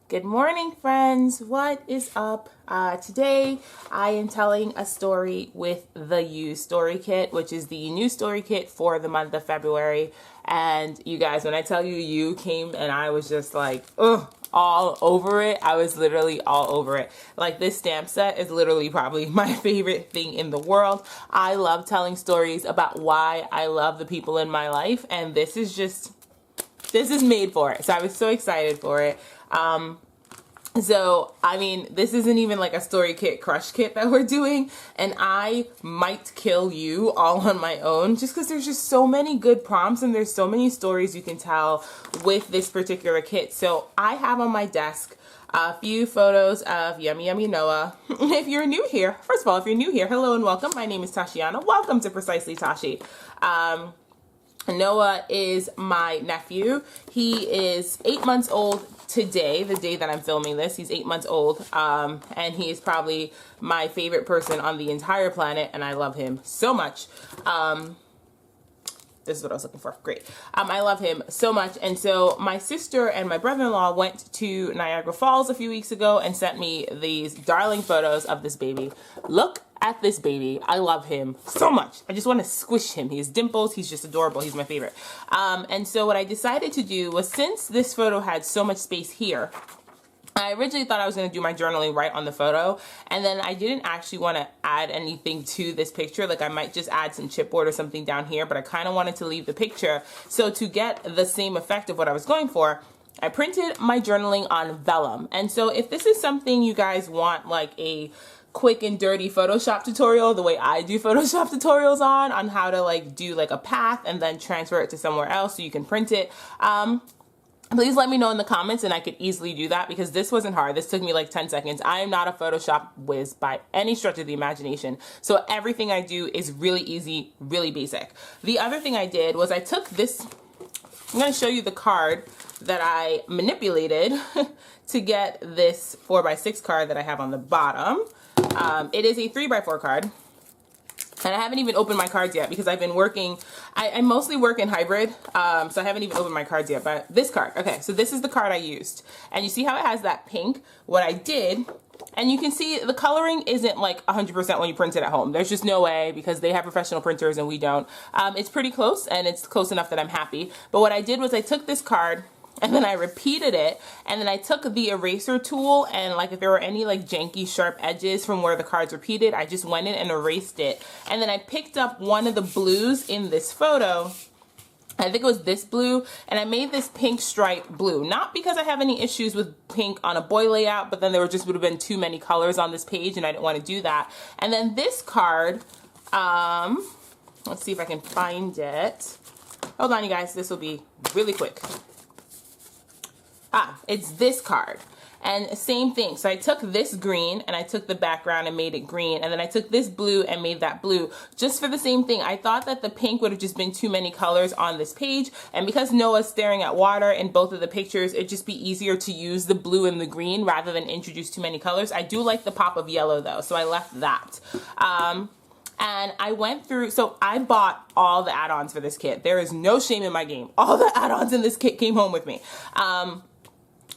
Good morning, friends. What is up? Today I am telling a story with the You Story Kit, which is the new story kit for the month of February. And you guys, when I tell you, you came and I was just like, ugh, all over it. I was literally all over it. Like, this stamp set is literally probably my favorite thing in the world. I love telling stories about why I love the people in my life, and this is made for it. So I was so excited for it. So, I mean, this isn't even like a story kit crush kit that we're doing, and I might kill you all on my own just because there's just so many good prompts and there's so many stories you can tell with this particular kit. So I have on my desk a few photos of Yummy Yummy Noah. If you're new here, first of all, if you're new here, hello and welcome. My name is Tashiana. Welcome to Precisely Tashi. Noah is my nephew. He is 8 months old today, the day that I'm filming this. He's 8 months old, and he is probably my favorite person on the entire planet, and I love him so much. This is what I was looking for. Great. I love him so much. And so my sister and my brother-in-law went to Niagara Falls a few weeks ago and sent me these darling photos of this baby. Look at this baby. I love him so much. I just want to squish him. He has dimples. He's just adorable. He's my favorite. And so what I decided to do was, since this photo had so much space here, I originally thought I was going to do my journaling right on the photo, and then I didn't actually want to add anything to this picture. Like, I might just add some chipboard or something down here, but I kind of wanted to leave the picture. So to get the same effect of what I was going for, I printed my journaling on vellum. And so if this is something you guys want, like a quick and dirty Photoshop tutorial, the way I do Photoshop tutorials on how to like do like a path and then transfer it to somewhere else so you can print it, please let me know in the comments, and I could easily do that because this wasn't hard. This took me like 10 seconds. I am not a Photoshop whiz by any stretch of the imagination. So everything I do is really easy, really basic. The other thing I did was I took this, I'm going to show you the card that I manipulated to get this 4x6 card that I have on the bottom. It is a 3x4 card. And I haven't even opened my cards yet because I've been working, I mostly work in hybrid, so I haven't even opened my cards yet. But this card, okay, so this is the card I used. And you see how it has that pink? What I did, and you can see the coloring isn't like 100% when you print it at home. There's just no way because they have professional printers and we don't. It's pretty close, and it's close enough that I'm happy. But what I did was I took this card, and then I repeated it, and then I took the eraser tool, and like if there were any like janky sharp edges from where the cards repeated, I just went in and erased it. And then I picked up one of the blues in this photo, I think it was this blue, and I made this pink stripe blue. Not because I have any issues with pink on a boy layout, but then there would have been too many colors on this page, and I didn't want to do that. And then this card, let's see if I can find it. Hold on, you guys, this will be really quick. It's this card. And same thing. So I took this green and I took the background and made it green. And then I took this blue and made that blue just for the same thing. I thought that the pink would have just been too many colors on this page. And because Noah's staring at water in both of the pictures, it'd just be easier to use the blue and the green rather than introduce too many colors. I do like the pop of yellow though, so I left that. And I went through, so I bought all the add-ons for this kit. There is no shame in my game. All the add-ons in this kit came home with me.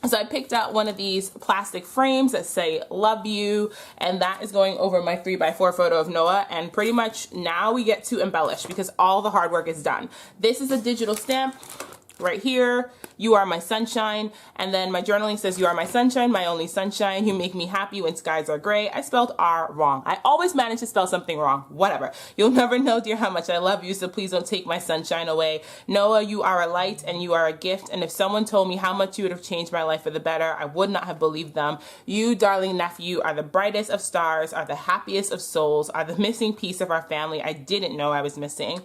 So I picked out one of these plastic frames that say love you, and that is going over my 3x4 photo of Noah. And pretty much now we get to embellish because all the hard work is done. This is a digital stamp right here. You are my sunshine. And then my journaling says, you are my sunshine, my only sunshine. You make me happy when skies are gray. I spelled R wrong. I always manage to spell something wrong. Whatever. You'll never know, dear, how much I love you, so please don't take my sunshine away. Noah, you are a light and you are a gift. And if someone told me how much you would have changed my life for the better, I would not have believed them. You, darling nephew, are the brightest of stars, are the happiest of souls, are the missing piece of our family I didn't know I was missing.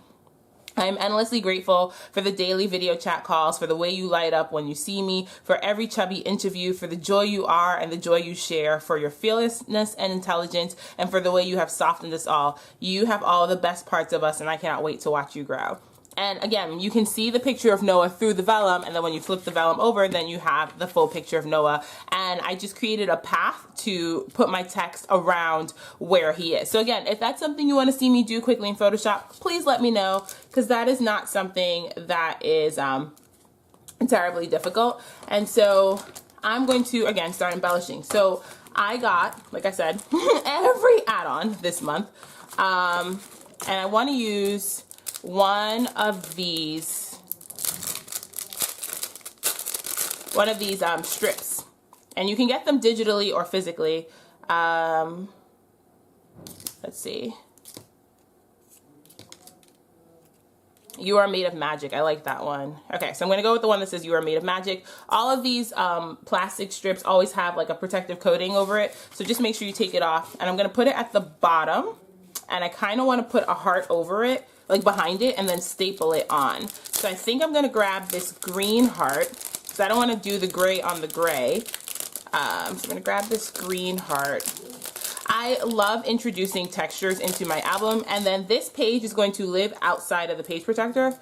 I'm endlessly grateful for the daily video chat calls, for the way you light up when you see me, for every chubby interview, for the joy you are and the joy you share, for your fearlessness and intelligence, and for the way you have softened us all. You have all the best parts of us, and I cannot wait to watch you grow. And again, you can see the picture of Noah through the vellum, and then when you flip the vellum over, then you have the full picture of Noah. And I just created a path to put my text around where he is. So again, if that's something you want to see me do quickly in Photoshop, please let me know, because that is not something that is terribly difficult. And so I'm going to, again, start embellishing. So I got, like I said, every add-on this month. And I want to use one of these strips. And you can get them digitally or physically. Let's see. You Are Made of Magic. I like that one. Okay, so I'm going to go with the one that says You Are Made of Magic. All of these plastic strips always have like a protective coating over it. So just make sure you take it off. And I'm going to put it at the bottom. And I kind of want to put a heart over it, like behind it, and then staple it on. So I think I'm going to grab this green heart, because I don't want to do the gray on the gray. So I'm going to grab this green heart. I love introducing textures into my album, and then this page is going to live outside of the page protector.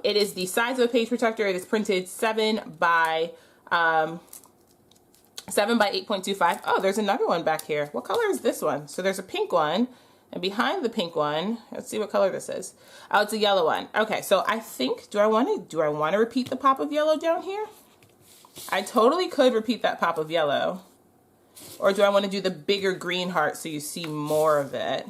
It is the size of a page protector. It is printed 7 by 8.25. Oh, there's another one back here. What color is this one? So there's a pink one, and behind the pink one, let's see what color this is. Oh, it's a yellow one. Okay, so I think, do I want to repeat the pop of yellow down here? I totally could repeat that pop of yellow. Or do I want to do the bigger green heart so you see more of it?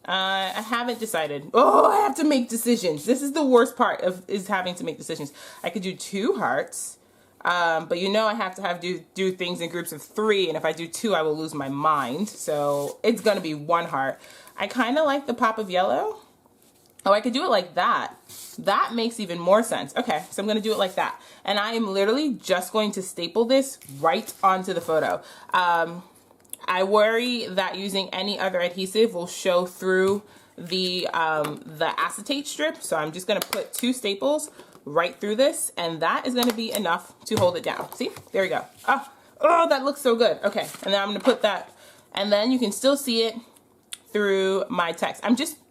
I haven't decided. Oh, I have to make decisions. This is the worst part is having to make decisions. I could do 2 hearts, but you know I have to do things in groups of 3, and if I do 2, I will lose my mind. So it's gonna be 1 heart. I kind of like the pop of yellow. Oh, I could do it like that. That makes even more sense. Okay, so I'm going to do it like that. And I am literally just going to staple this right onto the photo. I worry that using any other adhesive will show through the acetate strip. So I'm just going to put 2 staples right through this, and that is going to be enough to hold it down. See? There we go. Oh, that looks so good. Okay, and then I'm going to put that, and then you can still see it through my text.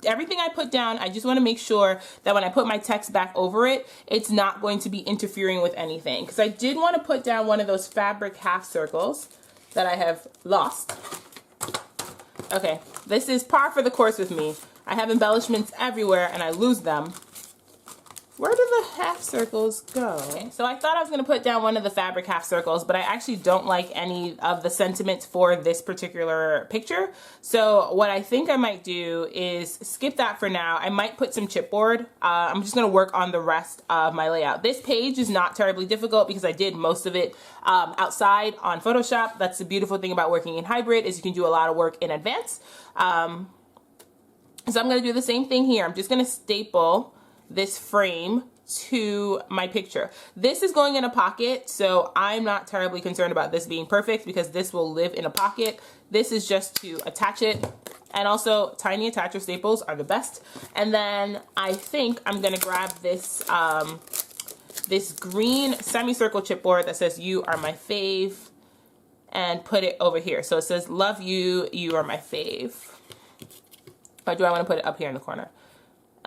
Everything I put down, I just want to make sure that when I put my text back over it, it's not going to be interfering with anything. Because I did want to put down one of those fabric half circles that I have lost. Okay, this is par for the course with me. I have embellishments everywhere and I lose them. Where do the half circles go? Okay, so I thought I was going to put down one of the fabric half circles, but I actually don't like any of the sentiments for this particular picture. So what I think I might do is skip that for now. I might put some chipboard. I'm just going to work on the rest of my layout. This page is not terribly difficult because I did most of it outside on Photoshop. That's the beautiful thing about working in hybrid, is you can do a lot of work in advance. So I'm going to do the same thing here. I'm just going to staple this frame to my picture. This is going in a pocket, so I'm not terribly concerned about this being perfect because this will live in a pocket. This is just to attach it, and also tiny attacher staples are the best. And then I think I'm gonna grab this this green semicircle chipboard that says "You Are My Fave" and put it over here. So it says "Love you, you are my fave." Or do I want to put it up here in the corner?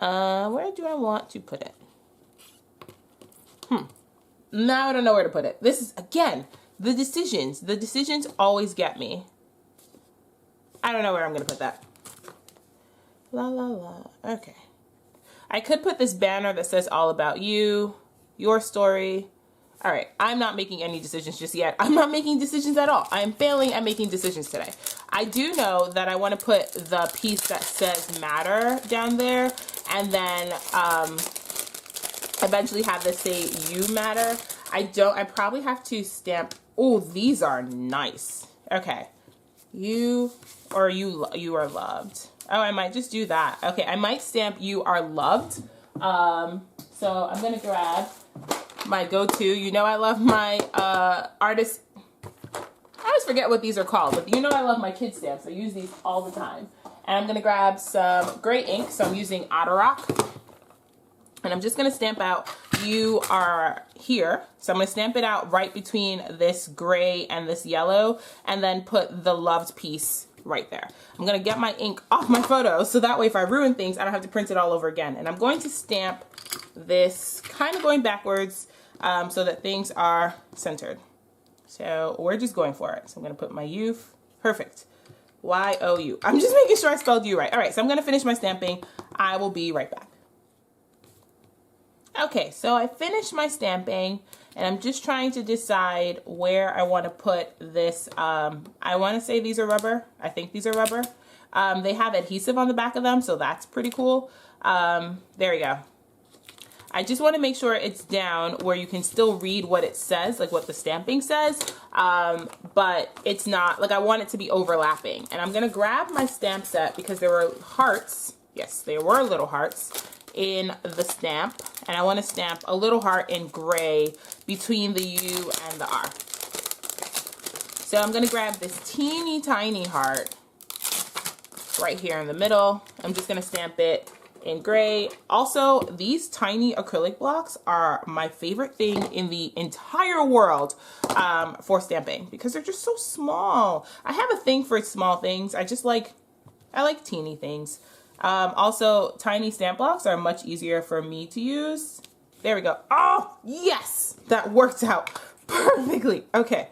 Where do I want to put it? Now I don't know where to put it. This is, again, the decisions. The decisions always get me. I don't know where I'm going to put that. La la la. Okay. I could put this banner that says "All About You," your story. All right. I'm not making any decisions just yet. I'm not making decisions at all. I am failing at making decisions today. I do know that I want to put the piece that says "Matter" down there, and then eventually have this say "You Matter." I probably have to stamp. Oh, these are nice. Okay. You are loved. Oh, I might just do that. Okay, I might stamp "You Are Loved." So I'm gonna grab my go-to. You know I love my artist. I always forget what these are called, but you know I love my kid stamps. I use these all the time. And I'm gonna grab some gray ink. So I'm using Otterock. And I'm just gonna stamp out "You Are Here." So I'm gonna stamp it out right between this gray and this yellow, and then put the loved piece right there. I'm gonna get my ink off my photo so that way if I ruin things, I don't have to print it all over again. And I'm going to stamp this kind of going backwards so that things are centered. So we're just going for it. So I'm gonna put my U. Perfect. Y-O-U. I'm just making sure I spelled "you" right. All right, so I'm gonna finish my stamping. I will be right back. Okay, so I finished my stamping and I'm just trying to decide where I want to put this. I want to say these are rubber. I think these are rubber. They have adhesive on the back of them, so that's pretty cool. There we go. I just want to make sure it's down where you can still read what it says, like what the stamping says, but it's not, like I want it to be overlapping. And I'm going to grab my stamp set because there were hearts, yes, there were little hearts in the stamp, and I want to stamp a little heart in gray between the U and the R. So I'm going to grab this teeny tiny heart right here in the middle. I'm just going to stamp it in gray. Also, these tiny acrylic blocks are my favorite thing in the entire world for stamping because they're just so small. I have a thing for small things. I like teeny things. Also, tiny stamp blocks are much easier for me to use. There we go. Oh, yes! That worked out perfectly. Okay.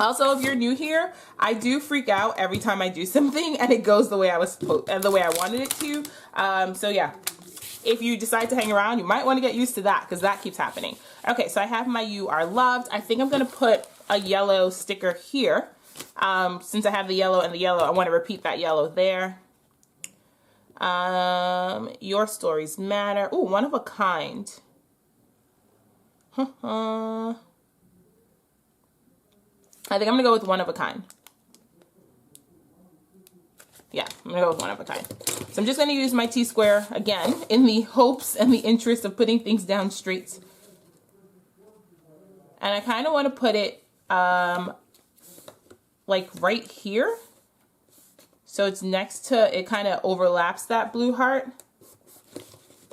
Also, if you're new here, I do freak out every time I do something and it goes the way I was supposed and the way I wanted it to. So yeah, if you decide to hang around, you might want to get used to that because that keeps happening. Okay, so I have my You Are Loved. I think I'm going to put a yellow sticker here. Since I have the yellow and the yellow, I want to repeat that yellow there. Your Stories Matter. Ooh, one of a kind. I think I'm going to go with one of a kind. Yeah, I'm going to go with one of a kind. So I'm just going to use my T-square again in the hopes and the interest of putting things down straight. And I kind of want to put it like right here. So it's next to, it kind of overlaps that blue heart.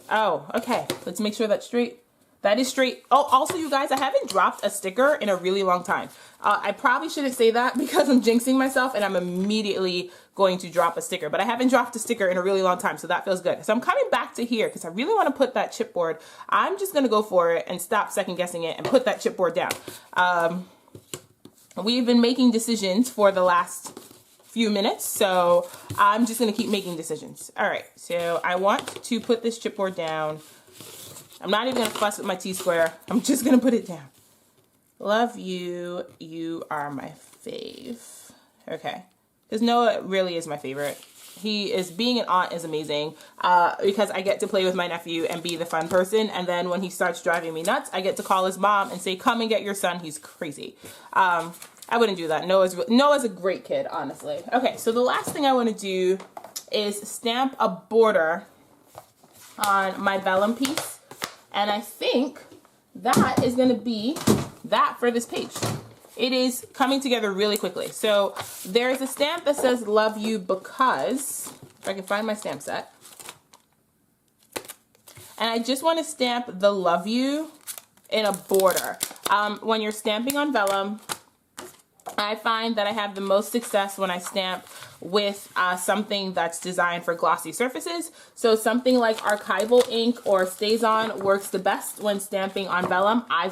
Oh, okay. Let's make sure that's straight. That is straight. Oh, also, you guys, I haven't dropped a sticker in a really long time. I probably shouldn't say that because I'm jinxing myself and I'm immediately going to drop a sticker. But I haven't dropped a sticker in a really long time, so that feels good. So I'm coming back to here because I really want to put that chipboard. I'm just going to go for it and stop second guessing it and put that chipboard down. We've been making decisions for the last few minutes, so I'm just going to keep making decisions. All right, so I want to put this chipboard down. I'm not even going to fuss with my T-square. I'm just going to put it down. Love you. You are my fave. Okay. Because Noah really is my favorite. Being an aunt is amazing because I get to play with my nephew and be the fun person. And then when he starts driving me nuts, I get to call his mom and say, come and get your son. He's crazy. I wouldn't do that. Noah's a great kid, honestly. Okay, so the last thing I want to do is stamp a border on my vellum piece. And I think that is going to be that for this page. It is coming together really quickly. So there's a stamp that says love you because, if I can find my stamp set. And I just want to stamp the love you in a border. When you're stamping on vellum, I find that I have the most success when I stamp with something that's designed for glossy surfaces. So something like archival ink or StazOn works the best when stamping on vellum. I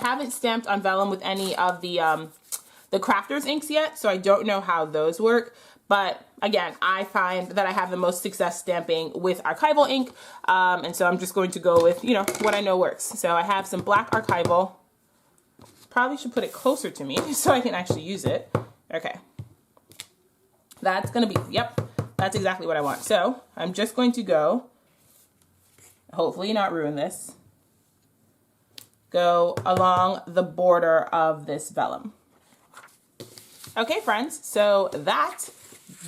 haven't stamped on vellum with any of the crafters inks yet, so I don't know how those work. But again, I find that I have the most success stamping with archival ink. And so I'm just going to go with, what I know works. So I have some black archival. Probably should put it closer to me so I can actually use it. Okay. That's going to be, yep, that's exactly what I want. So I'm just going to go, hopefully not ruin this, go along the border of this vellum. Okay, friends, so that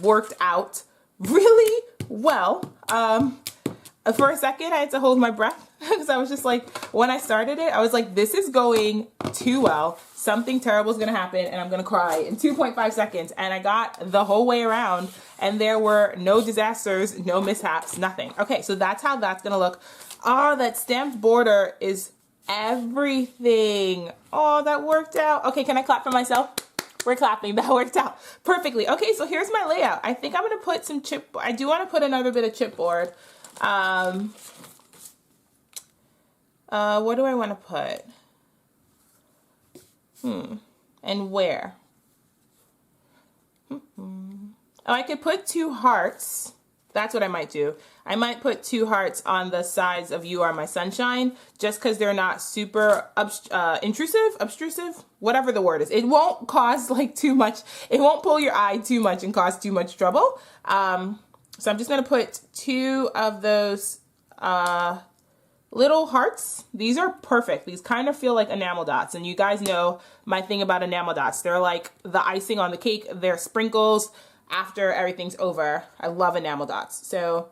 worked out really well. For a second, I had to hold my breath because I was just like, when I started it, I was like, this is going too well. Something terrible is going to happen and I'm going to cry in 2.5 seconds. And I got the whole way around and there were no disasters, no mishaps, nothing. Okay, so that's how that's going to look. Oh, that stamped border is everything. Oh, that worked out. Okay, can I clap for myself? We're clapping. That worked out perfectly. Okay, so here's my layout. I think I'm going to put some I do want to put another bit of chipboard. What do I want to put? And where? Oh, I could put two hearts That's what I might do. I might put 2 hearts on the sides of You Are My Sunshine, just because they're not super obtrusive, whatever the word is. It won't cause like too much, it won't pull your eye too much and cause too much trouble. So I'm just gonna put 2 of those little hearts. These are perfect. These kind of feel like enamel dots, and you guys know my thing about enamel dots. They're like the icing on the cake. They're sprinkles after everything's over. I love enamel dots. So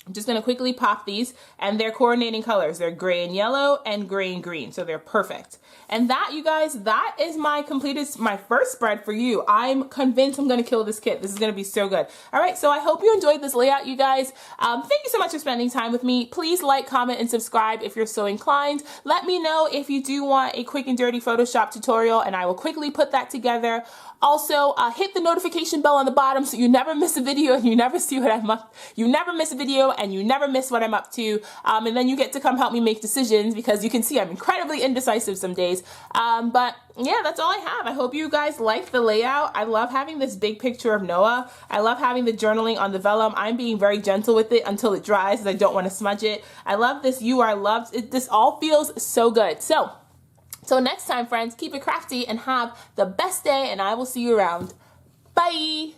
I'm just gonna quickly pop these, and they're coordinating colors. They're gray and yellow and gray and green, so they're perfect. And that, you guys, that is my first spread for you. I'm convinced I'm gonna kill this kit. This is gonna be so good. All right, so I hope you enjoyed this layout, you guys. Thank you so much for spending time with me. Please like, comment, and subscribe if you're so inclined. Let me know if you do want a quick and dirty Photoshop tutorial, and I will quickly put that together. Also, hit the notification bell on the bottom so you never miss a video and you never see what I'm up. You never miss a video and you never miss what I'm up to. And then you get to come help me make decisions, because you can see I'm incredibly indecisive some days. But yeah, that's all I have. I hope you guys like the layout. I love having this big picture of Noah. I love having the journaling on the vellum. I'm being very gentle with it until it dries, as I don't want to smudge it. I love this You Are Loved. This all feels so good. So till next time, friends, keep it crafty and have the best day, and I will see you around. Bye!